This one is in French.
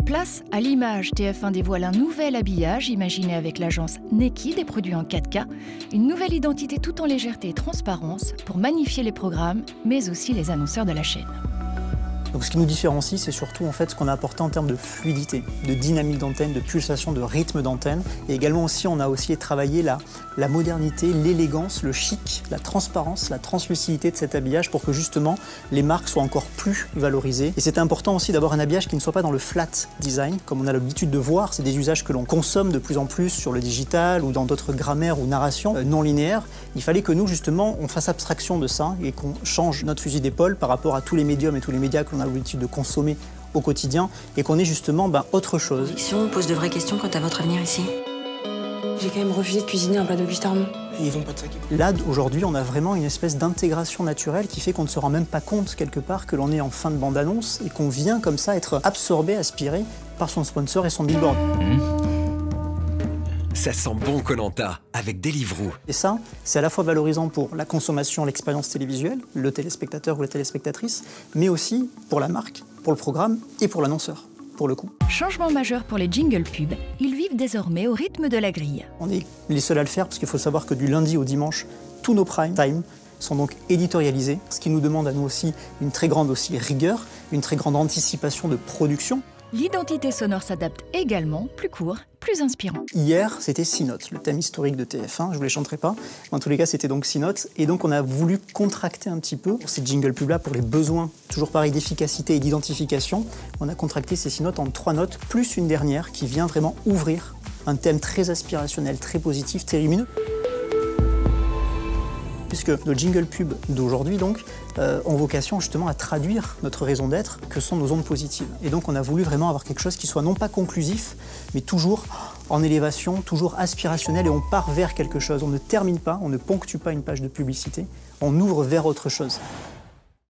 Place à l'image, TF1 dévoile un nouvel habillage imaginé avec l'agence Neki, des produits en 4K, une nouvelle identité tout en légèreté et transparence pour magnifier les programmes, mais aussi les annonceurs de la chaîne. Donc ce qui nous différencie, c'est surtout en fait ce qu'on a apporté en termes de fluidité, de dynamique d'antenne, de pulsation, de rythme d'antenne. Et également aussi, on a aussi travaillé la modernité, l'élégance, le chic, la transparence, la translucidité de cet habillage pour que justement les marques soient encore plus valorisées. Et c'est important aussi d'avoir un habillage qui ne soit pas dans le flat design, comme on a l'habitude de voir. C'est des usages que l'on consomme de plus en plus sur le digital ou dans d'autres grammaires ou narrations non linéaires. Il fallait que nous, justement, on fasse abstraction de ça et qu'on change notre fusil d'épaule par rapport à tous les médiums et tous les médias que l'on a l'habitude de consommer au quotidien et qu'on ait justement autre chose. Si on pose de vraies questions quant à votre avenir ici. J'ai quand même refusé de cuisiner un plat d'Auguste Armand. Et ils vont pas te saquer. Là, aujourd'hui, on a vraiment une espèce d'intégration naturelle qui fait qu'on ne se rend même pas compte quelque part que l'on est en fin de bande-annonce et qu'on vient comme ça être absorbé, aspiré par son sponsor et son billboard. Ça sent bon Koh-Lanta avec Deliveroo. Et ça, c'est à la fois valorisant pour la consommation, l'expérience télévisuelle, le téléspectateur ou la téléspectatrice, mais aussi pour la marque, pour le programme et pour l'annonceur, pour le coup. Changement majeur pour les jingles pubs, ils vivent désormais au rythme de la grille. On est les seuls à le faire parce qu'il faut savoir que du lundi au dimanche, tous nos prime time sont donc éditorialisés, ce qui nous demande à nous aussi une très grande rigueur, une très grande anticipation de production. L'identité sonore s'adapte également, plus court, plus inspirant. Hier, c'était 6 notes, le thème historique de TF1, je vous les chanterai pas. En tous les cas, c'était donc 6 notes. Et donc, on a voulu contracter un petit peu pour ces jingle pubs-là, pour les besoins, toujours pareil, d'efficacité et d'identification. On a contracté ces 6 notes en 3 notes, plus une dernière qui vient vraiment ouvrir un thème très aspirationnel, très positif, très lumineux. Puisque nos jingle pubs d'aujourd'hui donc ont vocation justement à traduire notre raison d'être, que sont nos ondes positives. Et donc on a voulu vraiment avoir quelque chose qui soit non pas conclusif, mais toujours en élévation, toujours aspirationnel, et on part vers quelque chose. On ne termine pas, on ne ponctue pas une page de publicité, on ouvre vers autre chose.